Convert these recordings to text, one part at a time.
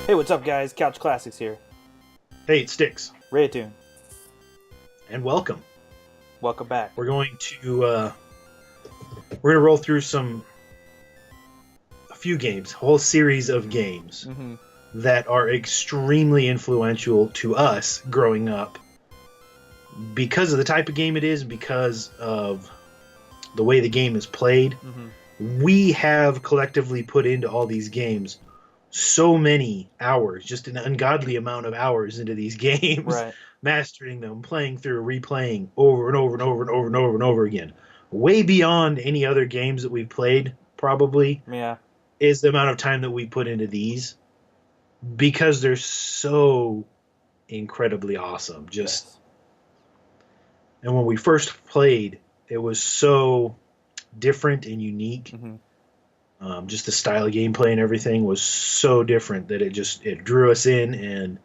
Hey, what's up, guys? Couch Classics here. Hey, it sticks, Rayatune, and welcome. welcome back. We're going to roll through a few games, a whole series of games Mm-hmm. that are extremely influential to us growing up because of the type of game it is, because of the way the game is played. Mm-hmm. We have collectively put into all these games so many hours, just an ungodly amount of hours into these games, Right. mastering them, playing through, replaying over and over and over and over and over and over again. Way beyond any other games that we've played, probably, Yeah. is the amount of time that we put into these because they're so incredibly awesome. Yes. And when we first played, it was so different and unique. Mm-hmm. Just the style of gameplay and everything was so different that it drew us in, and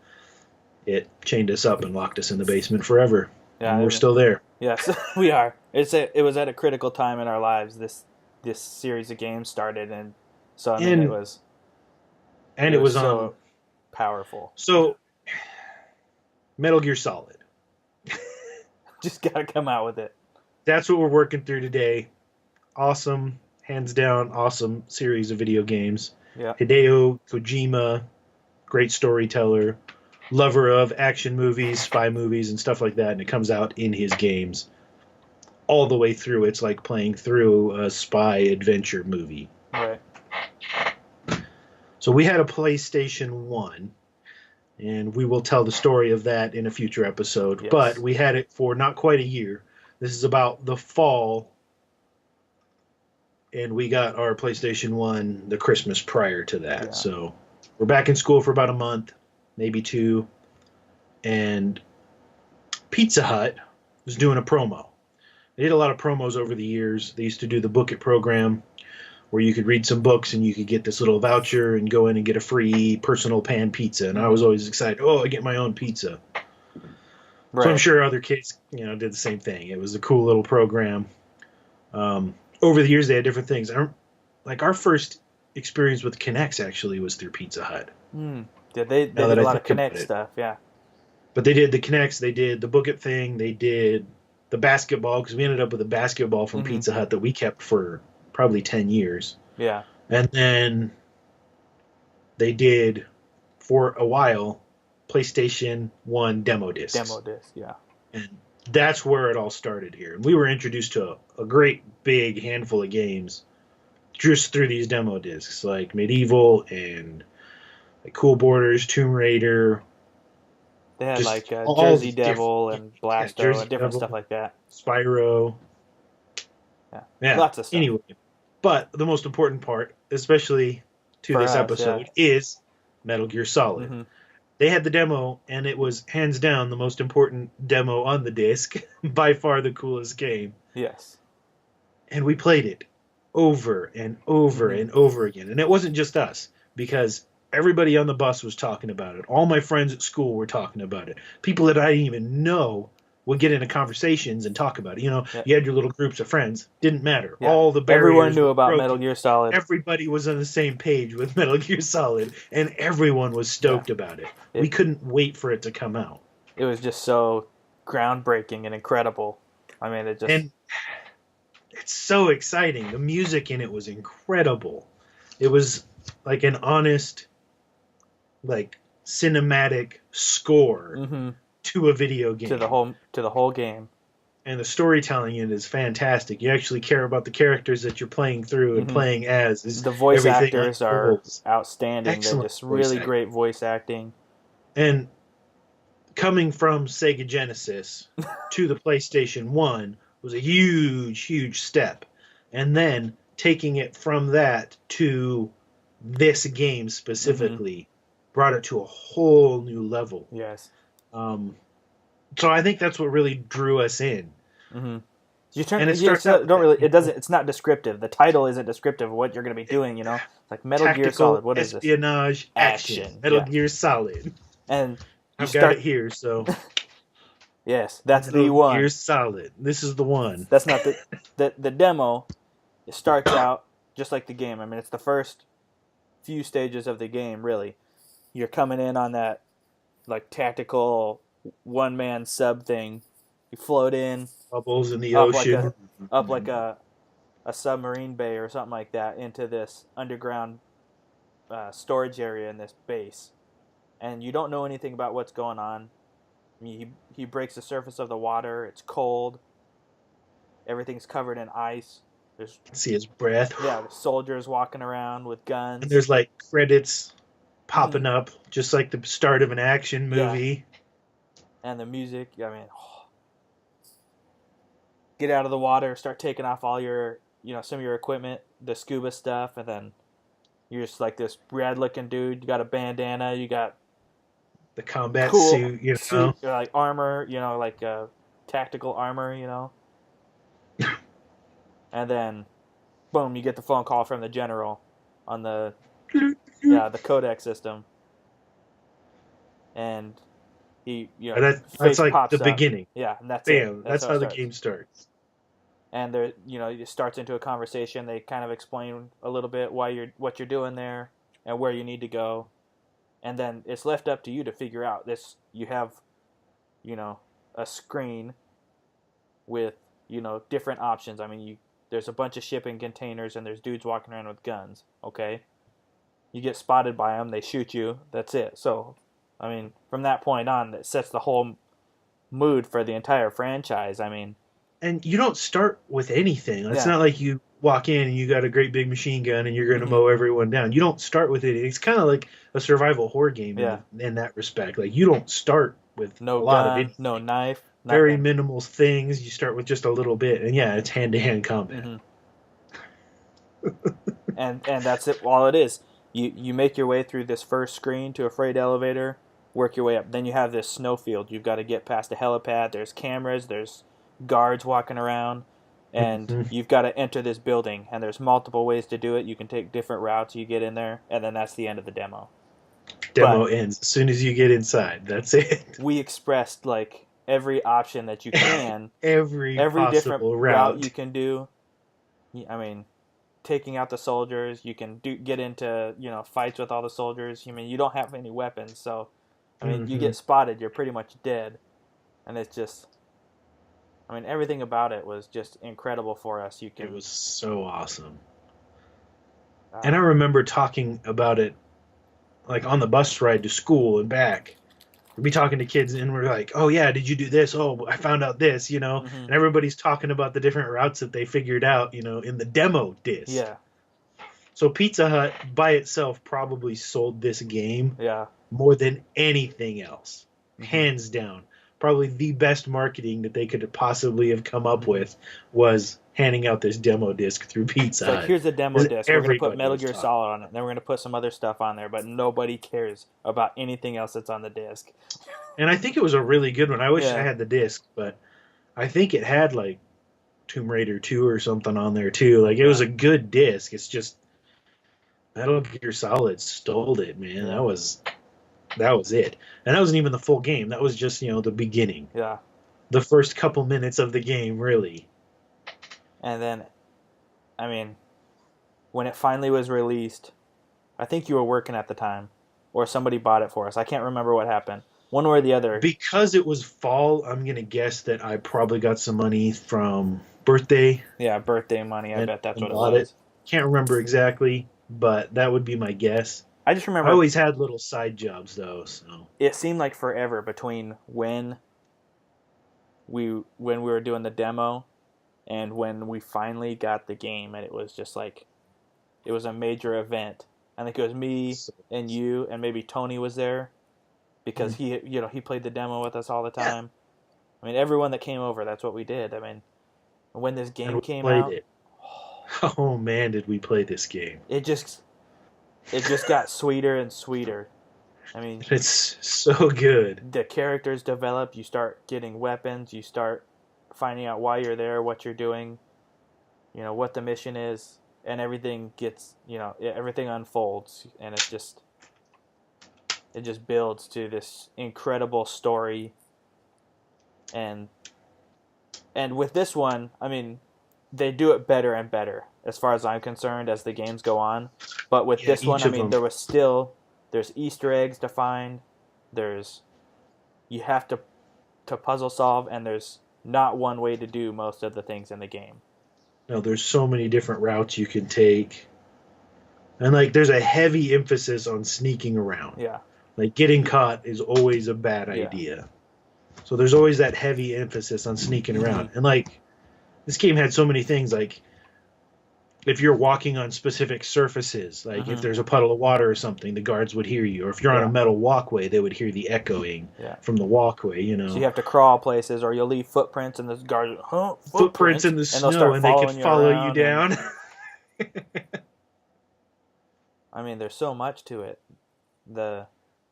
it chained us up and locked us in the basement forever. Yeah. And we're still there. Yes, we are. It was at a critical time in our lives. This series of games started, and so I mean, And it it was was so powerful. so Metal Gear Solid. Just gotta come out with it. That's what we're working through today. Awesome, hands down, awesome series of video games. Yeah. Hideo Kojima, great storyteller, lover of action movies, spy movies, and stuff like that, and it comes out in his games all the way through. It's like playing through a spy adventure movie. Right. So we had a PlayStation 1, and we will tell the story of that in a future episode, Yes. but we had it for not quite a year. This is about the fall, and we got our PlayStation 1 the Christmas prior to that. Yeah. So we're back in school for about a month, maybe two, and Pizza Hut was doing a promo. They did a lot of promos over the years. They used to do the Book It program, where you could read some books and you could get this little voucher and go in and get a free personal pan pizza. And I was always excited, oh, I get my own pizza. Right. So I'm sure other kids, did the same thing. It was a cool little program. Over the years, they had different things. Like our first experience with Kinects actually was through Pizza Hut. Yeah, they did a lot of Kinect stuff. Yeah. But they did the Kinects, they did the Book It thing, they did the basketball, because we ended up with a basketball from Pizza Hut that we kept for probably 10 years. Yeah. And then they did, for a while, PlayStation 1 demo discs. Demo disc. Yeah. And that's where it all started here. And we were introduced to a great big handful of games just through these demo discs, like Medieval and like Cool Borders, Tomb Raider. They had Just like all Jersey the Devil and Blasto Jersey and different Devil. stuff like that. Spyro. Yeah. Lots of stuff. Anyway, but the most important part, especially to For this us, episode, is Metal Gear Solid. Mm-hmm. They had the demo, and it was hands down the most important demo on the disc, by far the coolest game. Yes. And we played it over and over and over again. And it wasn't just us, because everybody on the bus was talking about it. All my friends at school were talking about it. People that I didn't even know would get into conversations and talk about it. You had your little groups of friends. Didn't matter. Yeah. All the barriers Everyone knew were about broken. Metal Gear Solid. Everybody was on the same page with Metal Gear Solid, and everyone was stoked about it. We couldn't wait for it to come out. It was just so groundbreaking and incredible. I mean, And it's so exciting. The music in it was incredible. It was like an honest, like cinematic score to a video game. to the whole game. And the storytelling in it is fantastic. You actually care about the characters that you're playing through and playing as. The voice everything actors are unfolds. outstanding. Excellent They're just voice really acting. great voice acting. And coming from Sega Genesis to the PlayStation 1 was a huge, huge step. And then taking it from that to this game specifically brought it to a whole new level. Yes. So I think that's what really drew us in. You it's not descriptive. The title isn't descriptive of what you're going to be doing, Like Metal Tactical Gear Solid, what is this? espionage action. Metal Gear Solid. And I've got it here, so yes, that's Metal the one. Gear Solid. This is the one. That's not the demo. It starts out just like the game. I mean, it's the first few stages of the game, really. you're coming in on that like tactical one man sub thing. You float in Bubbles in the up like a ocean. up like a submarine bay or something like that into this underground storage area in this base, and you don't know anything about what's going on. I mean, he breaks the surface of the water. It's cold. Everything's covered in ice. There's See his breath. there's soldiers walking around with And guns. there's like credits Mhm. popping up, just like the start of an action Yeah. movie. And the music. I mean, get out of the water, start taking off all your, some of your equipment, the scuba stuff, and then you're just like this rad looking dude. You got a bandana, you got The combat cool suit, you suit, know. like armor, like tactical armor, and then boom, you get the phone call from the general on the the codec system, and he And that's face like the pops up. beginning. Yeah, and that's it. Bam. That's That's how it how the starts. game starts. And there, it starts into a conversation. They kind of explain a little bit what you're doing there and where you need to go, and then it's left up to you to figure out this. You have, a screen with different options. I mean, there's a bunch of shipping containers and there's dudes walking around with guns. Okay, you get spotted by them, they shoot you. That's it. So, I mean, from that point on, that sets the whole mood for the entire franchise. I mean, And you don't start with anything. It's yeah, not like you walk in and you got a great big machine gun and you're going to Mhm. mow everyone down. You don't start with it. It's kind of like a survival horror game Yeah. in that respect. Like you don't start with no a lot of gun, anything. no knife, Very nothing. minimal things. You start with just a little bit, and yeah, it's hand-to-hand combat. Hmm. and that's it. All it is. You make your way through this first screen to a freight elevator, work your way up. Then you have this snowfield. You've got to get past a helipad. There's cameras. There's guards walking around, and Mhm. you've got to enter this building. And there's multiple ways to do it. You can take different routes. You get in there, and then that's the end of the demo. Demo But ends as soon as you get inside. That's it. we expressed like every option that you can, Every every different possible route you route. can do. I mean, taking out the soldiers. You can get into fights with all the soldiers. I mean, you don't have any weapons, so I mean, you Mhm. get spotted, you're pretty much dead, and it's just. I mean, everything about it was just incredible for us. You It can. was so awesome. And I Uh, remember talking about it like on the bus ride to school and back. We'd be talking to kids and we're like, "Oh yeah, did you do this? Oh, I found out this," you know. mhm. And everybody's talking about the different routes that they figured out, you know, in the demo disc. Yeah, So Pizza Hut by itself probably sold this game yeah. more than anything else. Mhm. Hands down. Probably the best marketing that they could possibly have come up Mhm. with was handing out this demo disc through Pizza It's like, Hut. here's a demo 'Cause disc. We're gonna put everybody Metal was Gear talking. Solid on it, and then we're gonna put some other stuff on there, but nobody cares about anything else that's on the disc. And I think it was a really good one. I wish Yeah. I had the disc, but I think it had like Tomb Raider 2 or something on there too. Like it was a good disc. It's just Metal Gear Solid stole it, man. Yeah. That was it. And that wasn't even the full game. That was just, you know, the beginning. Yeah, The first couple minutes of the game, really. and then, I mean, when it finally was released, I think you were working at the time, or somebody bought it for us. I can't remember what happened. One way or the other. Because it was fall, I'm going to guess that I probably got some money from birthday. Yeah, birthday money. I And- bet that's and what it bought was. Can't remember exactly, but that would be my guess. I just I remember always had little side jobs though, so it seemed like forever between when we were doing the demo and when we finally got the game, and it was just like it was a major event. I think it was me and you and maybe Tony was there because he played the demo with us all the time. I mean, everyone that came over, that's what we did. I mean, when this and game we came played out, it. Oh man, did we play this game? it just got sweeter and sweeter. I mean, It's so good. the characters develop, you start getting weapons, you start finding out why you're there, what you're doing, what the mission is, and everything gets, everything unfolds, and it just builds to this incredible story. And with this one, I mean, they do it better and better as far as I'm concerned as the games go on. But with Yeah, this one, each I of mean, them. there was still There's Easter eggs to find. You have to puzzle solve, and there's not one way to do most of the things in the game. No, there's so many different routes you can take. And like there's a heavy emphasis on sneaking around. Yeah. Like getting caught is always a bad idea. So there's always that heavy emphasis on sneaking around. And like this game had so many things, like if you're walking on specific surfaces, like if there's a puddle of water or something, the guards would hear you. Or if you're on a metal walkway, they would hear the echoing from the walkway, you know. So you have to crawl places, or you'll leave footprints, and the guards footprints in the snow, and they can follow you down. I mean, there's so much to it. The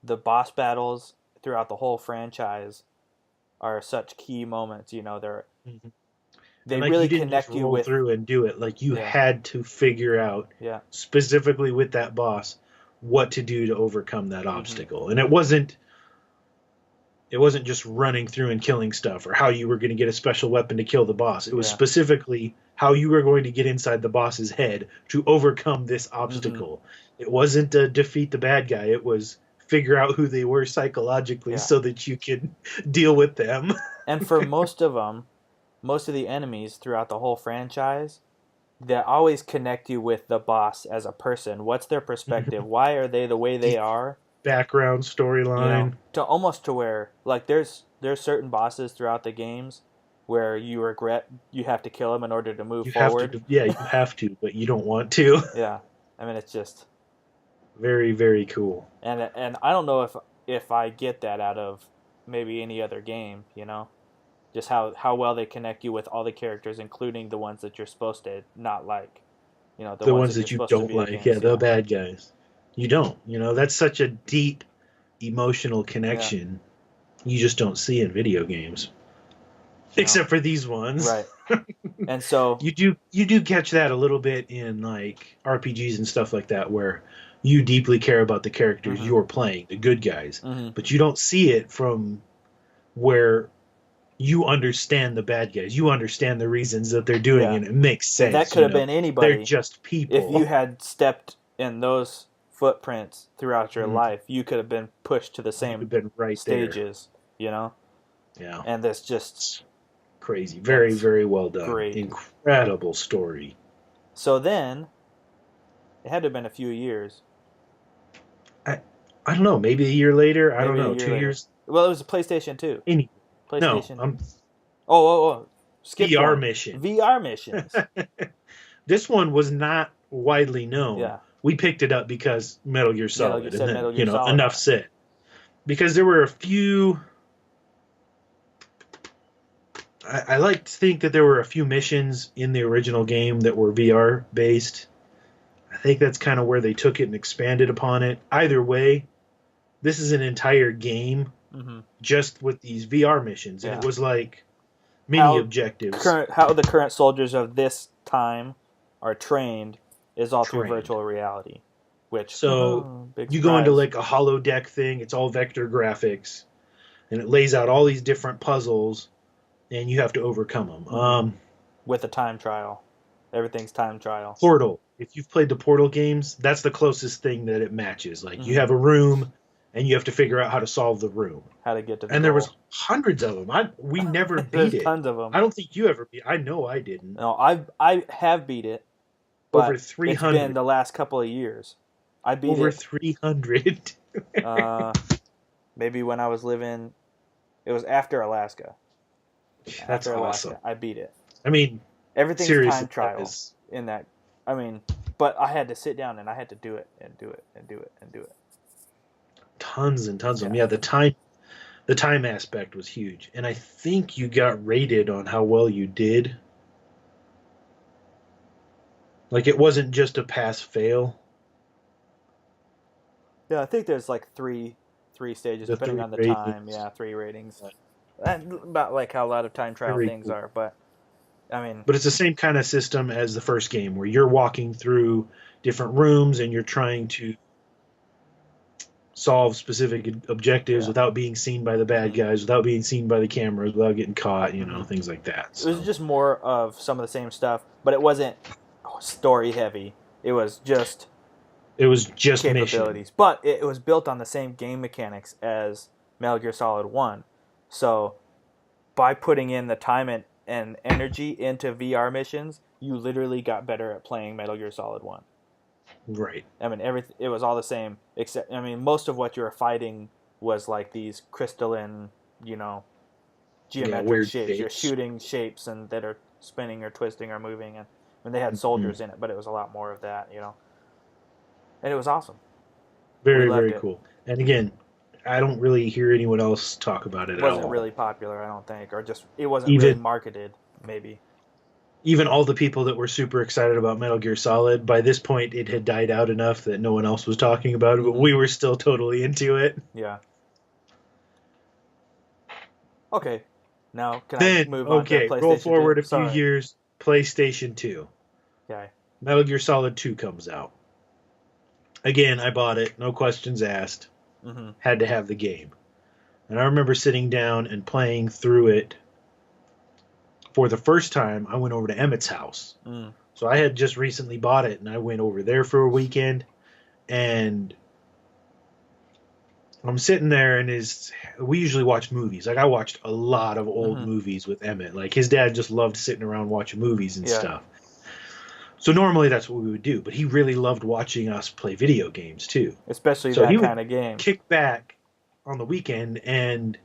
boss battles throughout the whole franchise are such key moments. You know, they like, really you didn't connect just you roll with through and do it. Like you had to figure out specifically with that boss what to do to overcome that obstacle. And it wasn't just running through and killing stuff or how you were going to get a special weapon to kill the boss. It was specifically how you were going to get inside the boss's head to overcome this obstacle. It wasn't to defeat the bad guy. It was figure out who they were psychologically so that you could deal with them. And for most of the enemies throughout the whole franchise, they always connect you with the boss as a person. What's their perspective? Why are they the way they are? Background storyline. To where, like, there's certain bosses throughout the games where you regret you have to kill them in order to move forward. You have to, but you don't want to. Yeah. I mean, it's just very, very cool. And I don't know if I get that out of maybe any other game, you know? Just how well they connect you with all the characters, including the ones that you're supposed to not like. You know, the ones that you don't like. The bad guys. You don't. You know, that's such a deep emotional connection. You just don't see in video games. Except for these ones. Right. And so you do catch that a little bit in like RPGs and stuff like that, where you deeply care about the characters you're playing, the good guys. But you don't see it from where you understand the bad guys. You understand the reasons that they're doing it. It makes sense. That could have been anybody. They're just people. If you had stepped in those footprints throughout your life, you could have been pushed to the same stages, you know? Yeah. And that's just crazy. Very, very well done. Great. Incredible story. So then, it had to have been a few years. I don't know. Maybe a year later. I don't know. 2 years. Well, it was a PlayStation 2. PlayStation. No. Skip VR one. mission. VR missions. This one was not widely known. Yeah. We picked it up because Metal Gear Solid. Metal Gear Solid. Enough said. Because there were a few. I like to think that there were a few missions in the original game that were VR based. I think that's kind of where they took it and expanded upon it. Either way, this is an entire game just with these VR missions. And it was like mini objectives. How the current soldiers of this time are trained is all through virtual reality. You go into like a holodeck thing. It's all vector graphics. And it lays out all these different puzzles. And you have to overcome them. With a time trial. Everything's time trial. Portal. If you've played the Portal games, that's the closest thing that it matches. Like, you have a room, and you have to figure out how to solve the room. How to get to the And there was hundreds of them. We never beat it. Tons of them. I don't think you ever beat it. I know I didn't. No, I have beat it. But over 300. It's been the last couple of years. I beat over 300. Maybe when I was living... It was after Alaska. That's awesome. I beat it. I mean, everything's time trial in that. I mean, but I had to sit down and I had to do it and do it and do it and do it. Tons and tons of them. Yeah, the time aspect was huge, and I think you got rated on how well you did. Like, it wasn't just a pass fail. Yeah, I think there's like three stages depending on the time. Yeah, 3 ratings. About like how a lot of time trial things are, but I mean... But it's the same kind of system as the first game, where you're walking through different rooms and you're trying to solve specific objectives without being seen by the bad guys, without being seen by the cameras, without getting caught, things like that. So. It was just more of some of the same stuff, but it wasn't story heavy. It was just It was just mission. capabilities, but it was built on the same game mechanics as Metal Gear Solid 1. So by putting in the time and energy into VR missions, you literally got better at playing Metal Gear Solid 1. Right. I mean, it was all the same, except, I mean, most of what you were fighting was like these crystalline, you know, geometric weird shapes. You're shapes. shooting shapes and that are spinning or twisting or moving, and they had soldiers in it, but it was a lot more of that, you know. And it was awesome. Very, We loved very it. cool. And again, I don't really hear anyone else talk about it It at wasn't all. really popular, I don't think, or just it wasn't really Even marketed, maybe. even all the people that were super excited about Metal Gear Solid, by this point it had died out enough that no one else was talking about it, but we were still totally into it. Yeah. Okay. Now can I Then, move on to okay, roll PlayStation 2? forward a few Sorry. years, PlayStation 2. Okay. Metal Gear Solid 2 comes out. Again, I bought it, no questions asked. Mm-hmm. Had to have the game. And I remember sitting down and playing through it. For the first time, I went over to Emmett's house. Mm. So I had just recently bought it, and I went over there for a weekend. And I'm sitting there, and we usually watch movies. Like, I watched a lot of old movies with Emmett. Like, his dad just loved sitting around watching movies and stuff. So normally that's what we would do, but he really loved watching us play video games too. Especially so that kind of game. Kick back on the weekend and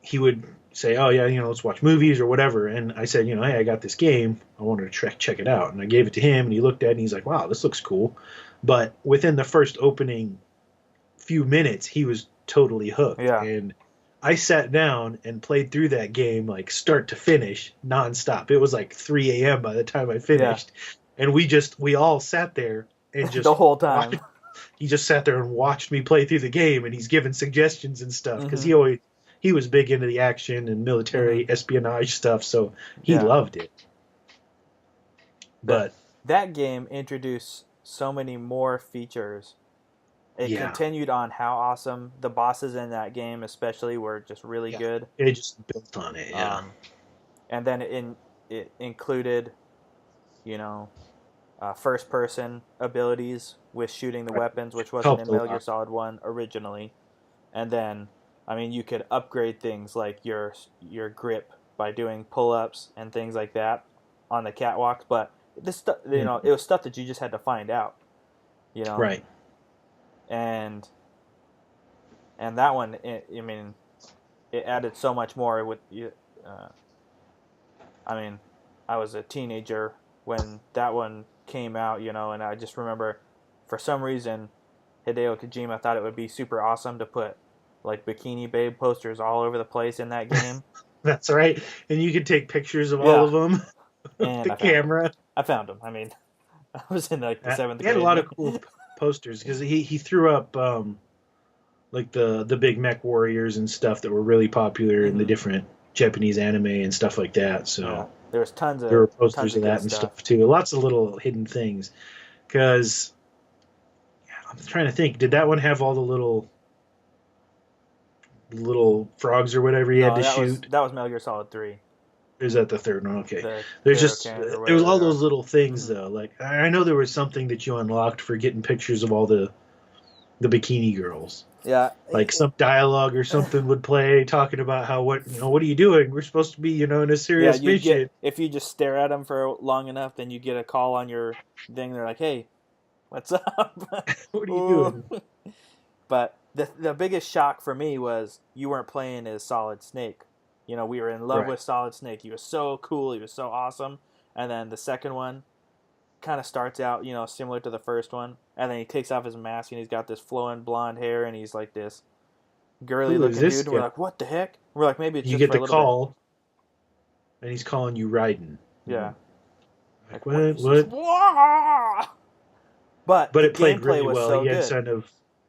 he would say, "Oh yeah, let's watch movies or whatever." And I said, "Hey, I got this game. I wanted to check it out." And I gave it to him, and he looked at it, and he's like, "Wow, this looks cool." But within the first opening few minutes, he was totally hooked. Yeah. And I sat down and played through that game like start to finish nonstop. It was like 3 a.m. by the time I finished. Yeah. And we all sat there and just the whole time. He just sat there and watched me play through the game, and he's giving suggestions and stuff because he was big into the action and military espionage stuff, so he loved it. But that game introduced so many more features. It continued on how awesome the bosses in that game, especially, were just really good. It just built on it, and then it included, first-person abilities with shooting the weapons, which wasn't in Metal Gear Solid 1 originally. And then, I mean, you could upgrade things like your grip by doing pull-ups and things like that on the catwalks. But this stuff, it was stuff that you just had to find out, Right. And that one, it added so much more with you. I was a teenager when that one came out, and I just remember, for some reason, Hideo Kojima thought it would be super awesome to put like Bikini Babe posters all over the place in that game. That's right, and you could take pictures of all of them with the camera. I found them. I mean, I was in like the 7th grade. He had a lot of cool posters because he threw up like the big mech warriors and stuff that were really popular in the different Japanese anime and stuff like that. So there was tons of there were posters of that and stuff too. Lots of little hidden things. Because I'm trying to think, did that one have all the little frogs or whatever you had to shoot? That was Metal Gear Solid 3. Is that the third one? Okay. There was all those little things though. Like I know there was something that you unlocked for getting pictures of all the bikini girls. Yeah. Like some dialogue or something would play talking about how what are you doing? We're supposed to be in a serious mission. If you just stare at them for long enough, then you get a call on your thing. They're like, "Hey, what's up? What are you doing?" But the biggest shock for me was you weren't playing as Solid Snake. We were in love with Solid Snake. He was so cool. He was so awesome. And then the second one kind of starts out, similar to the first one. And then he takes off his mask and he's got this flowing blonde hair and he's like this girly looking dude. And we're like, what the heck? And we're like, maybe it's just for a little bit. You get the call, and he's calling you Raiden. Yeah. Like, what? But it played really well. So he had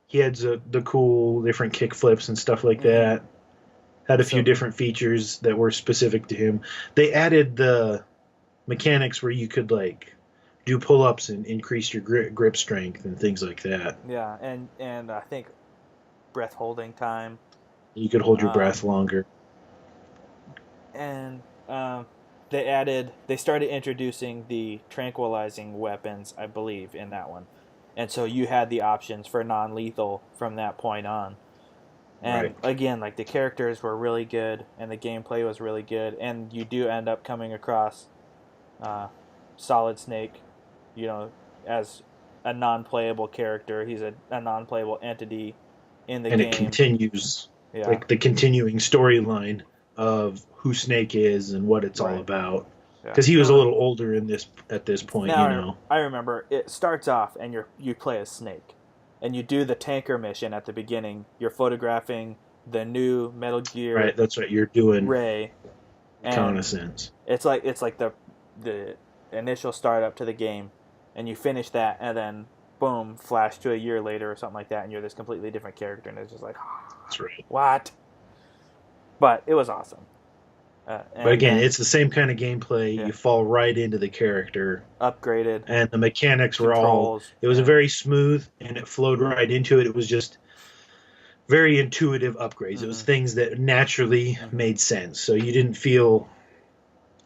he had the cool different kick flips and stuff like that. Had a few different features that were specific to him. They added the mechanics where you could like do pull-ups and increase your grip strength and things like that. Yeah, and I think breath holding time. You could hold your breath longer. And they started introducing the tranquilizing weapons, I believe, in that one. and so you had the options for non-lethal from that point on. And Right. again, like the characters were really good, and the gameplay was really good, and you do end up coming across uh, Solid Snake, you know, as a non-playable character. He's a non-playable entity in the And it game. continues, Yeah, like the continuing storyline of who Snake is and what it's all right. about. Yeah. Because he was a Now, little older in this at this point, you now know. I remember it starts off, and you play as Snake, and you do the tanker mission at the beginning. You're photographing the new Metal Gear Right, that's what you're doing, Ray, and reconnaissance. it's like the initial startup to the game, and you finish that, and then boom, flash to a year later or something like that, and you're this completely different character, and it's just like, That's right. what? But it was awesome. But And again, then it's the same kind of gameplay. yeah, You fall right into the character, upgraded and the mechanics were all. controls. It was a Yeah. very smooth, and it flowed right into it. It was just very intuitive upgrades. It was Mm-hmm. things that naturally Mm-hmm. made sense, so you didn't feel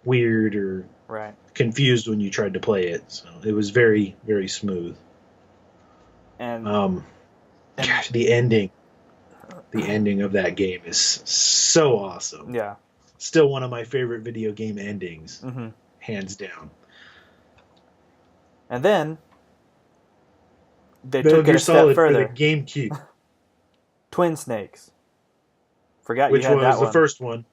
weird or Right. confused when you tried to play it. So it was very, very smooth. And Um, and gosh, the ending of that game is so awesome. yeah. Still one of my favorite video game endings, Mm-hmm. hands down. And then they Metal took it Gear a step Solid for the further. GameCube, Twin Snakes. Forgot which you had was that the one. first one.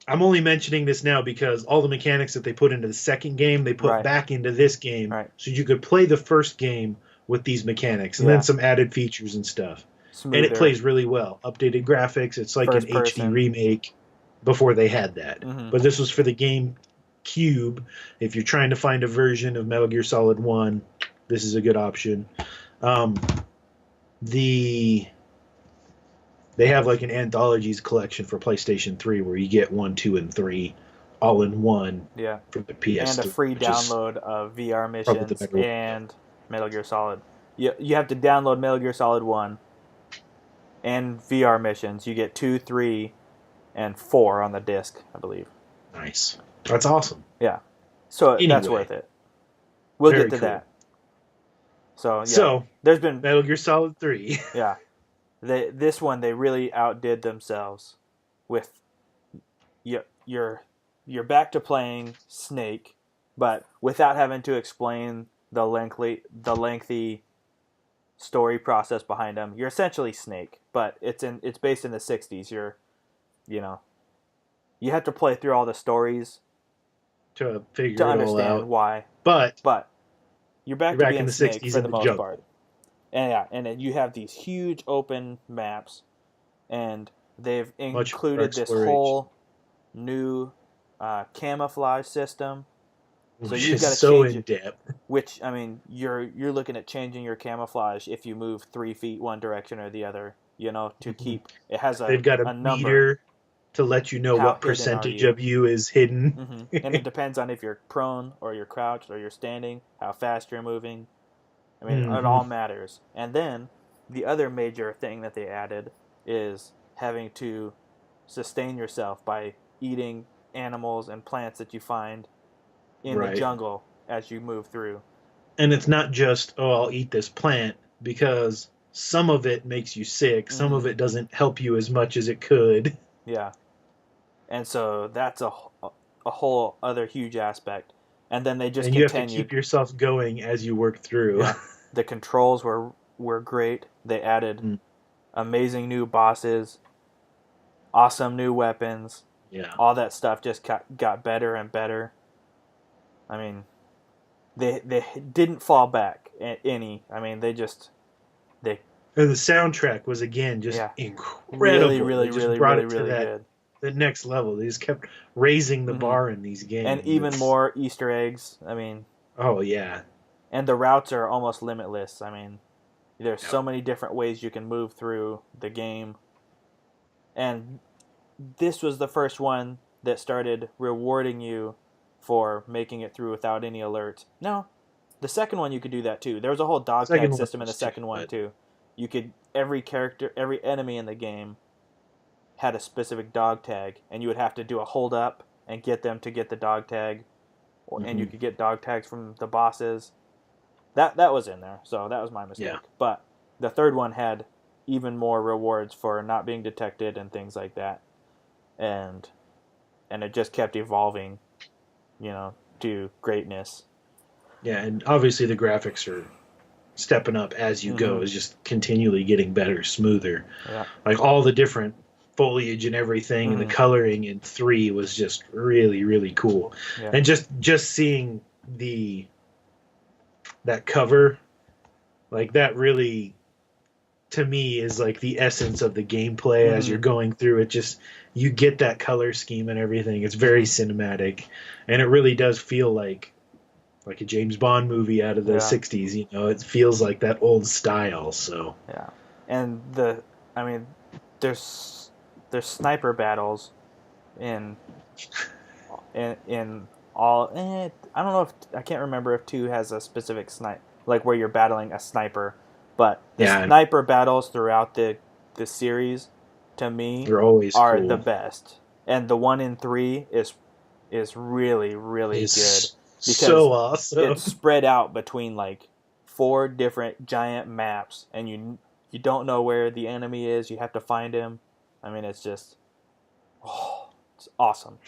I'm only mentioning this now because all the mechanics that they put into the second game, they put Right. back into this game, Right. so you could play the first game with these mechanics, and Yeah. then some added features and stuff. Smoother. And it plays really well. Updated graphics. It's like First an HD person. remake before they had that. Mhm. But this was for the GameCube. If you're trying to find a version of Metal Gear Solid 1, this is a good option. They have like an anthologies collection for PlayStation 3 where you get 1, 2, and 3 all in one Yeah. for the PS3. And a free which is download of VR probably the missions better one. and Metal Gear Solid. You have to download Metal Gear Solid 1 and VR missions. You get 2, 3, and 4 on the disc, I believe. Nice. That's awesome. Yeah. So that's Anyway. worth it. We'll Very get to cool. that. So, yeah. So, There's been Metal Gear Solid 3. yeah. This one they really outdid themselves with you're back to playing Snake, but without having to explain the lengthy story process behind him. You're essentially Snake, but it's based in the 60s. You have to play through all the stories to figure to it all understand out. why. But But you're back You're to back being in the Snake 60s for in the the most jungle. part. And yeah, and then you have these huge open maps, and they've Much included this exploration. whole new camouflage system. So which you've is gotta so change in it. depth. Which I mean, you're looking at changing your camouflage if you move 3 feet one direction or the other. To Mhm. keep it has They've got a number. meter to let you know How what hidden are percentage you? of you is hidden. And it depends on if you're prone or you're crouched or you're standing, how fast you're moving. I mean, it all matters. And then the other major thing that they added is having to sustain yourself by eating animals and plants that you find in the Right. jungle as you move through. And it's not just, oh, I'll eat this plant, because some of it makes you sick, some of it doesn't help you as much as it could. Yeah. And so that's a whole other huge aspect. And then they just And you have to continued. keep yourself going as you work through. Yeah. The controls were great. They added amazing new bosses, awesome new weapons. Yeah. All that stuff just got better and better. I mean, they didn't fall back any. I mean, they And the soundtrack was, again, just incredible. really, They really, just really, brought really, it to really that good. the next level. They just kept raising the bar in these games. And even It's- more Easter eggs. I mean, Oh, yeah. and the routes are almost limitless. I mean, there's so many different ways you can move through the game. And this was the first one that started rewarding you for making it through without any alerts. No, the second one you could do that too. There was a whole dog Second tag one system in the was too, second one but- too. You could every enemy in the game had a specific dog tag, and you would have to do a hold up and get them to get the dog tag, and you could get dog tags from the bosses. That was in there, so that was my mistake. Yeah. But the third one had even more rewards for not being detected and things like that, and it just kept evolving, to greatness. Yeah, and obviously the graphics are stepping up as you go. It's just continually getting better, smoother. Yeah. Like all the different foliage and everything, and the coloring in 3 was just really, really cool. Yeah. And just seeing that cover, like that really, to me, is like the essence of the gameplay as you're going through it. Just you get that color scheme and everything. It's very cinematic, and it really does feel like a James Bond movie out of the 60s. It feels like that old style. So yeah, and there's sniper battles in all. I don't know if I can't remember if 2 has a specific snipe, like where you're battling a sniper, but the sniper battles throughout the series, to me, they're always are cool. the best. And the one in 3 is really, really good. Because so awesome. It's spread out between like 4 different giant maps, and you don't know where the enemy is. You have to find him. It's just, it's awesome.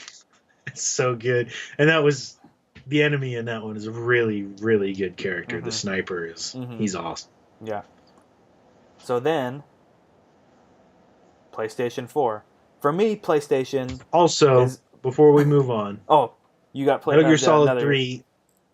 It's so good. And that was the enemy in that one is a really, really good character. The sniper is he's awesome. Yeah. So then, PlayStation 4. For me, PlayStation. Also, before we move on. Oh, you got Metal Gear Solid 3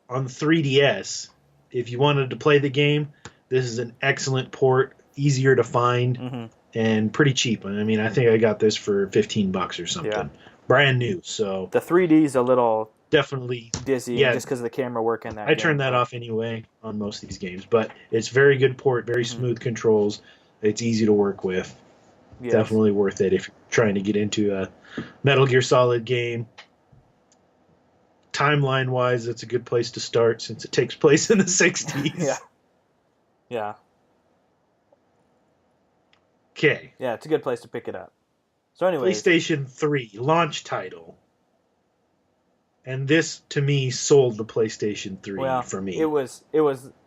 on 3DS. If you wanted to play the game, this is an excellent port, easier to find, and pretty cheap. I think I got this for $15 or something. Yeah. Brand new. So the 3D's a little definitely dizzy just because of the camera work in that. I turn that off anyway on most of these games, but it's very good port, very smooth controls. It's easy to work with. Yes. Definitely worth it if you're trying to get into a Metal Gear Solid game. Timeline-wise, it's a good place to start since it takes place in the 60s. Yeah. Yeah. Okay. Yeah, it's a good place to pick it up. So anyway, PlayStation 3 launch title. And this, to me, sold the PlayStation 3 for me. It was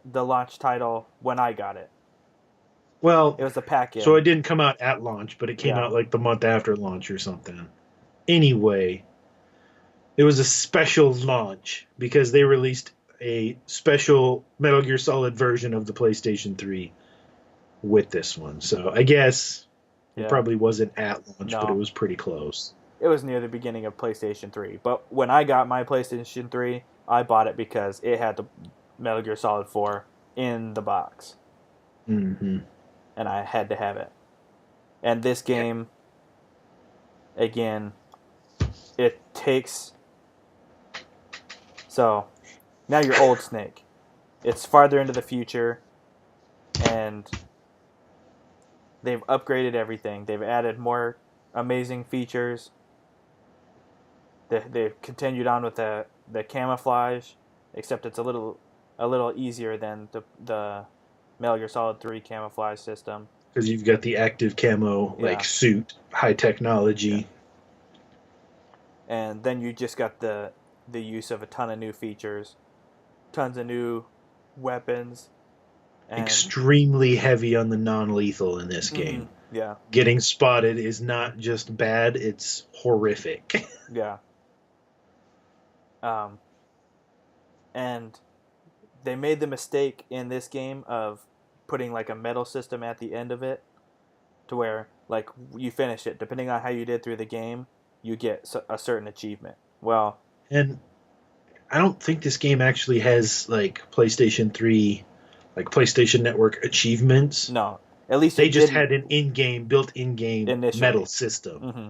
the launch title when I got it. Well, it was the package. So it didn't come out at launch, but it came out like the month after launch or something. Anyway, it was a special launch because they released a special Metal Gear Solid version of the PlayStation 3 with this one. So I guess it probably wasn't at launch, but it was pretty close. It was near the beginning of PlayStation 3. But when I got my PlayStation 3, I bought it because it had the Metal Gear Solid 4 in the box. Mm-hmm. And I had to have it. And this game, again, it takes... So, now you're Old Snake. It's farther into the future, and they've upgraded everything. They've added more amazing features. They've continued on with the camouflage, except it's a little easier than the Metal Gear Solid 3 camouflage system. Because you've got the active camo suit, high technology. Yeah. And then you just got the use of a ton of new features, tons of new weapons. And extremely heavy on the non-lethal in this game. Yeah. Getting spotted is not just bad, it's horrific. Yeah. And they made the mistake in this game of putting like a medal system at the end of it to where like you finish it. Depending on how you did through the game, you get a certain achievement. Well, and I don't think this game actually has like PlayStation 3, like PlayStation Network achievements. No, at least they just had an built in-game medal system. Mm-hmm.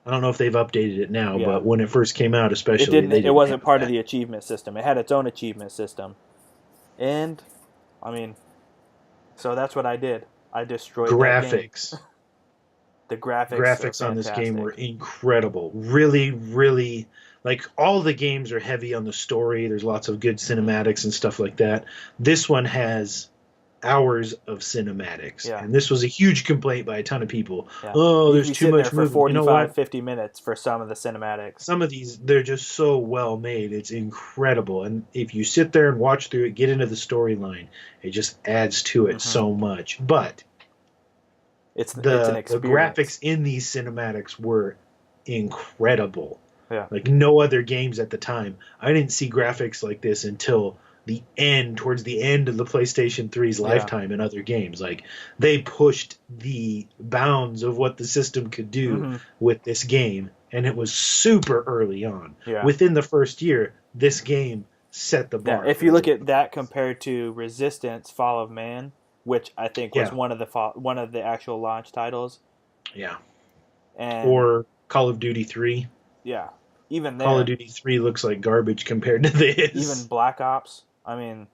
I don't know if they've updated it now, but when it first came out, especially, it wasn't part of the achievement system. It had its own achievement system, and so that's what I did. I destroyed graphics. That game. The graphics on this game were incredible. Really, really, like all the games are heavy on the story. There's lots of good cinematics and stuff like that. This one has hours of cinematics. Yeah. And this was a huge complaint by a ton of people. Yeah. Oh, You could there's be too sitting much there for movement. You know 45, what? 50 minutes for some of the cinematics. Some of these, they're just so well made. It's incredible. And if you sit there and watch through it, get into the storyline, it just adds to it so much. But it's an the experience. graphics in these cinematics were incredible. Yeah. Like no other games at the time. I didn't see graphics like this until the end, towards the end of the PlayStation 3's lifetime in other games. Like they pushed the bounds of what the system could do with this game, and it was super early on. Yeah. Within the first year, this game set the bar. Yeah. If you look at that compared to Resistance: Fall of Man, which I think was one of the actual launch titles. Yeah. And or Call of Duty 3. Yeah. Even there, Call of Duty 3 looks like garbage compared to this. Even Black Ops. I mean,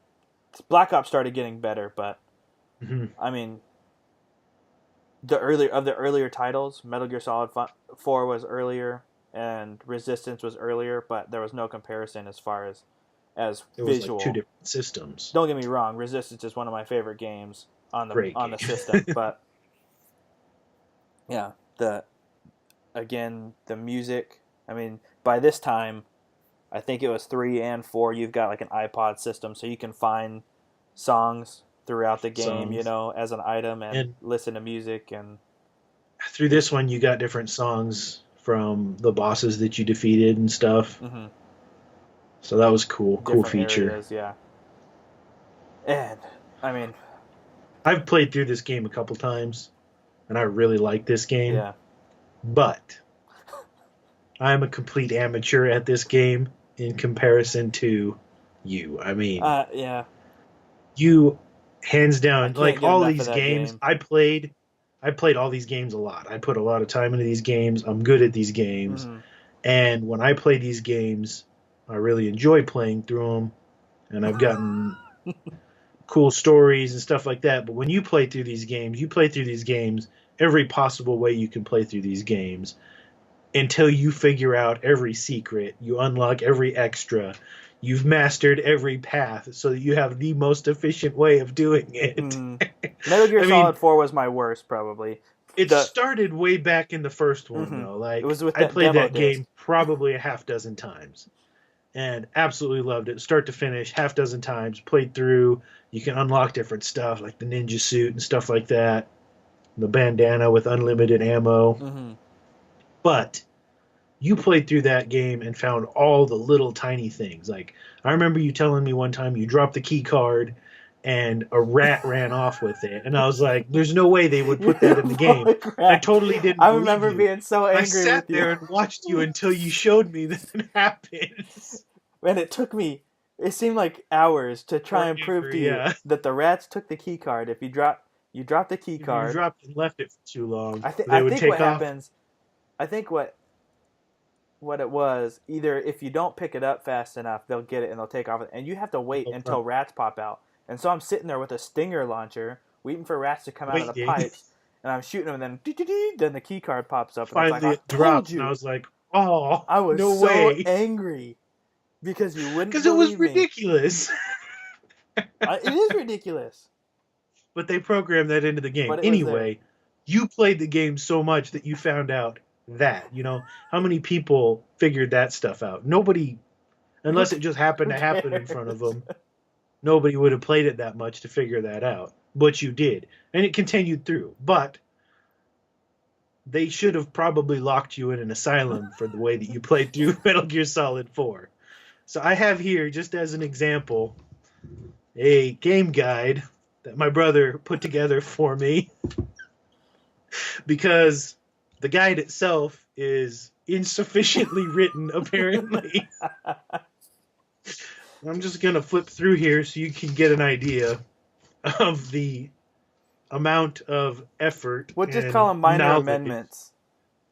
Black Ops started getting better, but I mean, the earlier titles, Metal Gear Solid 4 was earlier, and Resistance was earlier, but there was no comparison as far as it visual. Was like two different systems. Don't get me wrong, Resistance is one of my favorite games on the system, but yeah, the music. I mean, by this time, I think it was 3 and 4. You've got like an iPod system, so you can find songs throughout the game, as an item and listen to music. And through this one, you got different songs from the bosses that you defeated and stuff. So that was cool. Cool feature. Areas, yeah. And I mean, I've played through this game a couple times, and I really like this game. Yeah. But I'm a complete amateur at this game in comparison to you. I mean, yeah. You, hands down, like all these games, I played all these games a lot. I put a lot of time into these games. I'm good at these games. And when I play these games, I really enjoy playing through them. And I've gotten cool stories and stuff like that. But when you play through these games every possible way you can play through these games. Until you figure out every secret, you unlock every extra, you've mastered every path so that you have the most efficient way of doing it. Metal Gear Solid 4 was my worst, probably. It started way back in the first one, though. Like, it was with I played that game probably a half dozen times and absolutely loved it. Start to finish, half dozen times, played through. You can unlock different stuff like the ninja suit and stuff like that, the bandana with unlimited ammo. But you played through that game and found all the little tiny things. Like, I remember you telling me one time you dropped the key card and a rat ran off with it. And I was like, there's no way they would put that in the game. I totally didn't I remember being so angry with you. I sat there and watched you until you showed me that it happened. And it took me, it seemed like hours to try and prove to you that the rats took the key card. If you drop the key card. You dropped and left it for too long. I think what happens, I think what it was, either if you don't pick it up fast enough, they'll get it and they'll take off. And you have to wait until rats pop out. And so I'm sitting there with a stinger launcher, waiting for rats to come out of the pipes. And I'm shooting them, and then the key card pops up. And finally like, it dropped, and I was like, oh, I was no so way. angry. Because you wouldn't Because it was ridiculous. It is ridiculous. But they programmed that into the game. Anyway, you played the game so much that you found out that, how many people figured that stuff out? Nobody, unless it just happened to happen in front of them, nobody would have played it that much to figure that out. But you did. And it continued through. But they should have probably locked you in an asylum for the way that you played through Metal Gear Solid 4. So I have here, just as an example, a game guide that my brother put together for me. Because the guide itself is insufficiently written, apparently. I'm just going to flip through here so you can get an idea of the amount of effort. We'll just call them minor amendments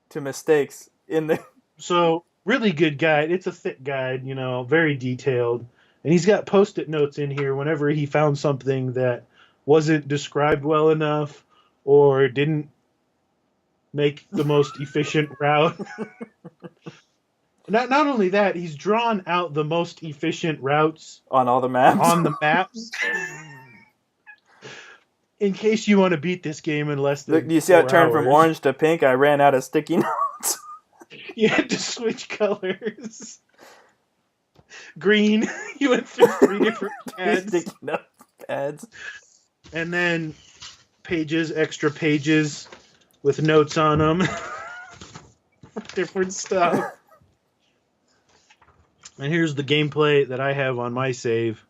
to mistakes in the... So, really good guide. It's a thick guide, very detailed. And he's got Post-it notes in here whenever he found something that wasn't described well enough or didn't make the most efficient route. Not only that, he's drawn out the most efficient routes on all the maps. On the maps. in case you want to beat this game in less than You see how it 4 turned from hours, orange to pink? I ran out of sticky notes. you had to switch colors. Green, you went through 3 different pads. Sticky note pads. And then extra pages with notes on them. Different stuff. And here's the gameplay that I have on my save,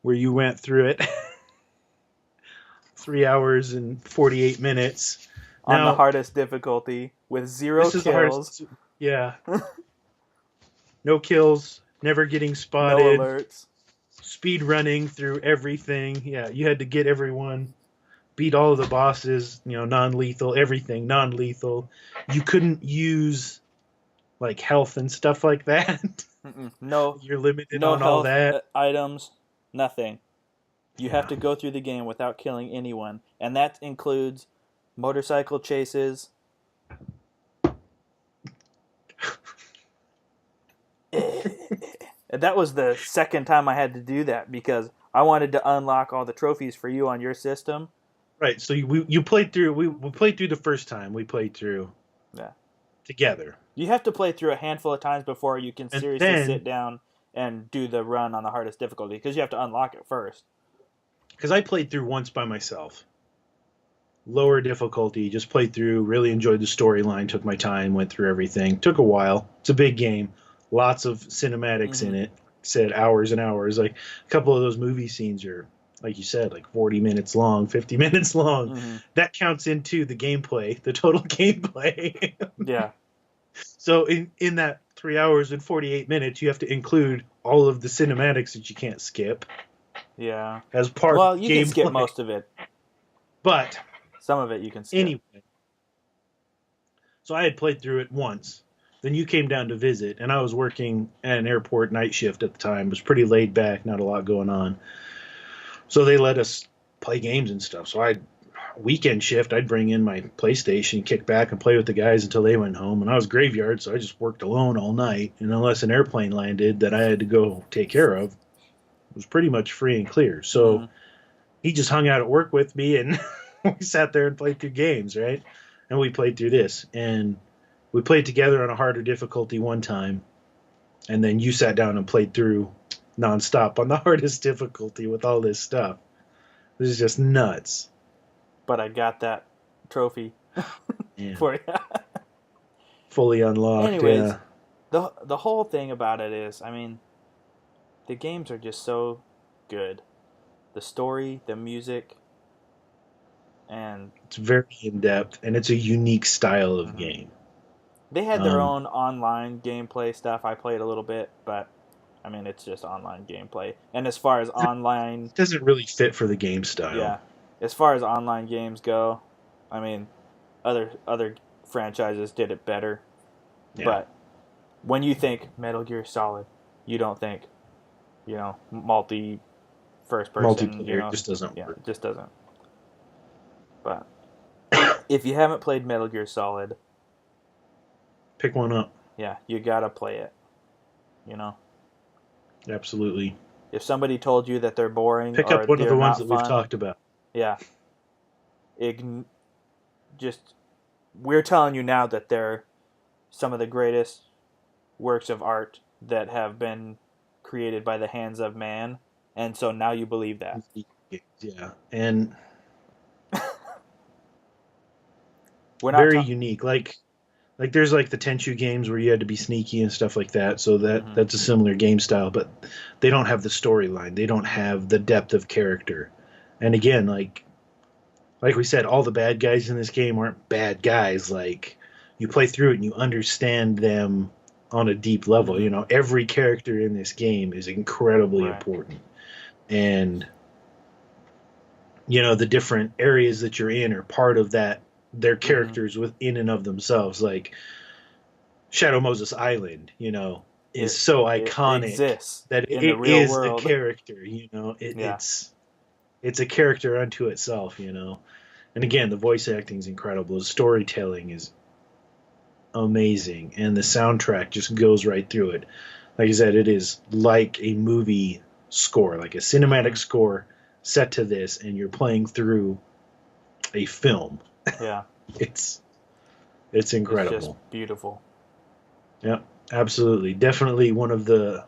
where you went through it. 3 hours and 48 minutes. On Now, the hardest difficulty with 0 this is the kills. hardest. Yeah. No kills, never getting No spotted, alerts. speed running through everything. Yeah, you had to get everyone, beat all of the bosses, non-lethal, everything non-lethal. You couldn't use like health and stuff like that. No, You're limited no on all health that. items, nothing. You have to go through the game without killing anyone, and that includes motorcycle chases. And that was the second time I had to do that because I wanted to unlock all the trophies for you on your system. Right. So you played through. We played through the first time. We played through. Yeah. Together. You have to play through a handful of times before you can And seriously then, sit down and do the run on the hardest difficulty because you have to unlock it first. Because I played through once by myself. Lower difficulty, just played through, really enjoyed the storyline, took my time, went through everything. Took a while. It's a big game. Lots of cinematics in it. Said hours and hours. Like a couple of those movie scenes are, like you said, like 40 minutes long, 50 minutes long. That counts into the gameplay, the total gameplay. Yeah. So in that 3 hours and 48 minutes, you have to include all of the cinematics that you can't skip. Yeah. As part well, of the you can skip gameplay. most of it. But some of it you can skip. Anyway. So I had played through it once. Then you came down to visit, and I was working at an airport night shift at the time. It was pretty laid back, not a lot going on. So they let us play games and stuff. So weekend shift, I'd bring in my PlayStation, kick back and play with the guys until they went home. And I was graveyard, so I just worked alone all night. And unless an airplane landed that I had to go take care of, it was pretty much free and clear. So he just hung out at work with me, and we sat there and played through games, right? And we played through this. And we played together on a harder difficulty one time. And then you sat down and played through nonstop on the hardest difficulty with all this stuff. This is just nuts. But I got that trophy for you. Fully unlocked. Anyways, yeah. the whole thing about it is, I mean, the games are just so good. The story, the music, and it's very in depth, and it's a unique style of game. They had their own online gameplay stuff. I played a little bit, but I mean, it's just online gameplay. And as far as online, it doesn't really fit for the game style. Yeah, as far as online games go, I mean, other franchises did it better. Yeah. But when you think Metal Gear Solid, you don't think, multi first person. Multiplayer just doesn't work. It just doesn't. But if you haven't played Metal Gear Solid, pick one up. Yeah, you gotta play it. Absolutely. If somebody told you that they're boring, pick up one of the ones that we've talked about. Yeah. We're telling you now that they're some of the greatest works of art that have been created by the hands of man, and so now you believe that. Yeah, and we're not very unique. Like there's like the Tenchu games where you had to be sneaky and stuff like that. So that's a similar game style, but they don't have the storyline. They don't have the depth of character. And again, like we said, all the bad guys in this game aren't bad guys. Like you play through it and you understand them on a deep level. Every character in this game is incredibly important. And the different areas that you're in are part of that. Their characters within and of themselves, like Shadow Moses Island, is so iconic that it is the character. It's a character unto itself. And again, the voice acting is incredible. The storytelling is amazing, and the soundtrack just goes right through it. Like I said, it is like a movie score, like a cinematic score set to this, and you're playing through a film. Yeah. It's It's incredible. just beautiful. Yeah, absolutely. Definitely one of the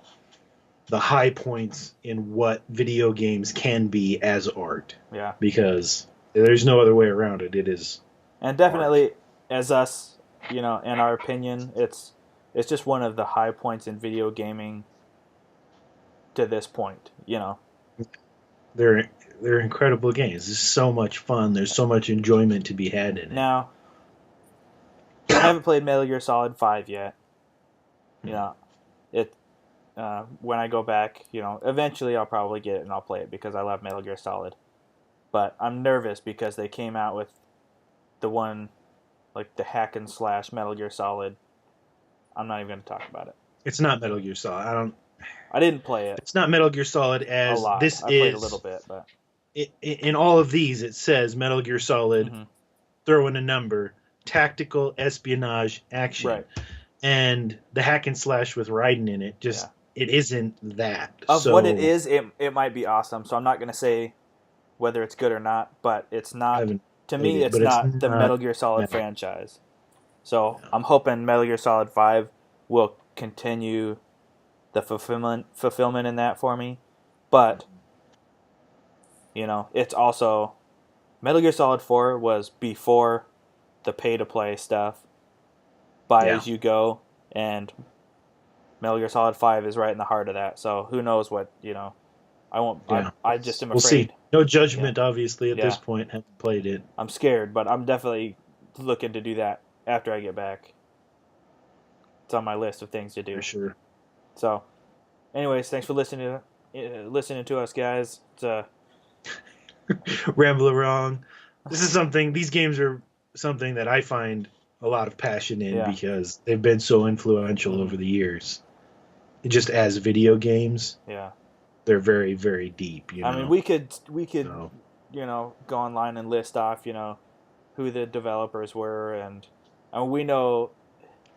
high points in what video games can be as art. Yeah. Because there's no other way around it. It is. And definitely, as us, in our opinion, it's just one of the high points in video gaming to this point. They're incredible games. There's so much fun. There's so much enjoyment to be had in it. Now, I haven't played Metal Gear Solid 5 yet. When I go back, eventually I'll probably get it and I'll play it because I love Metal Gear Solid. But I'm nervous because they came out with the one, like the hack and slash Metal Gear Solid. I'm not even going to talk about it. It's not Metal Gear Solid. I didn't play it. It's not Metal Gear Solid as a lot. this I is. played a little bit, but in all of these, it says Metal Gear Solid. Mm-hmm. Throw in a number: tactical, espionage, action, right. And the hack and slash with Raiden in it. Just it isn't that. Of what it is, it might be awesome. So I'm not going to say whether it's good or not, but it's not. To me, it's not the Metal Gear Solid franchise. So I'm hoping Metal Gear Solid 5 will continue the fulfillment in that for me. But, it's also... Metal Gear Solid 4 was before the pay-to-play stuff. Buy as you go. And Metal Gear Solid 5 is right in the heart of that. So who knows what, I won't... Yeah. I just am afraid. We'll see. No judgment, obviously, at this point. Haven't played it. I'm scared, but I'm definitely looking to do that after I get back. It's on my list of things to do. For sure. So, anyways, thanks for listening to us, guys. Ramble Wrong. These games are something that I find a lot of passion in because they've been so influential over the years. Just as video games. Yeah. They're very, very deep. I mean, we could go online and list off, who the developers were, and we know.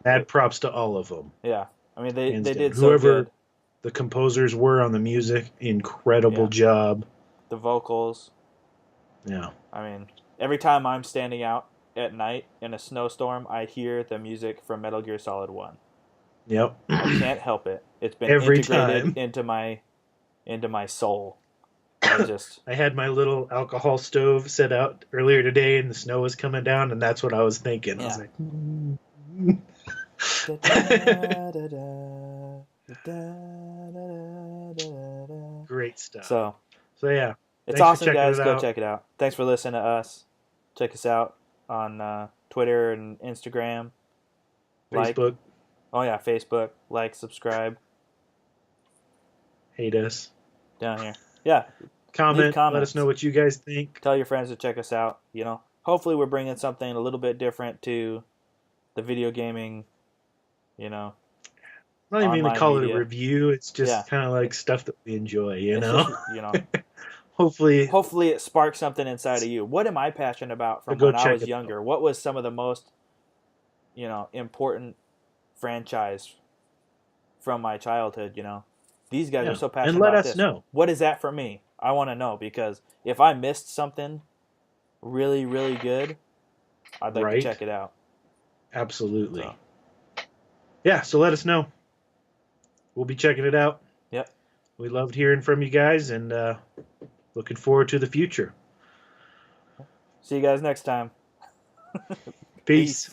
Mad props to all of them. Yeah, I mean they did so whoever good. The composers were on the music, incredible job. The vocals. Yeah. I mean, every time I'm standing out at night in a snowstorm, I hear the music from Metal Gear Solid 1. Yep. I can't help it. It's been every integrated time. into my soul. I had my little alcohol stove set out earlier today, and the snow was coming down, and that's what I was thinking. Yeah. I was like, great stuff. So yeah, it's awesome, guys. Go check it out. Thanks for listening to us. Check us out on Twitter and Instagram, Facebook. Facebook. Like, subscribe. Hate us down here. Yeah. Comment. Let us know what you guys think. Tell your friends to check us out. Hopefully we're bringing something a little bit different to the video gaming. Not even going to call it a review. It's just kind of like stuff that we enjoy. Hopefully it sparks something inside of you. What am I passionate about from when I was younger? What was some of the most, important franchise from my childhood? These guys are so passionate about this. And let us know. What is that for me? I want to know, because if I missed something really, really good, I'd like to check it out. Absolutely. So let us know. We'll be checking it out. Yep. We loved hearing from you guys, and looking forward to the future. See you guys next time. Peace.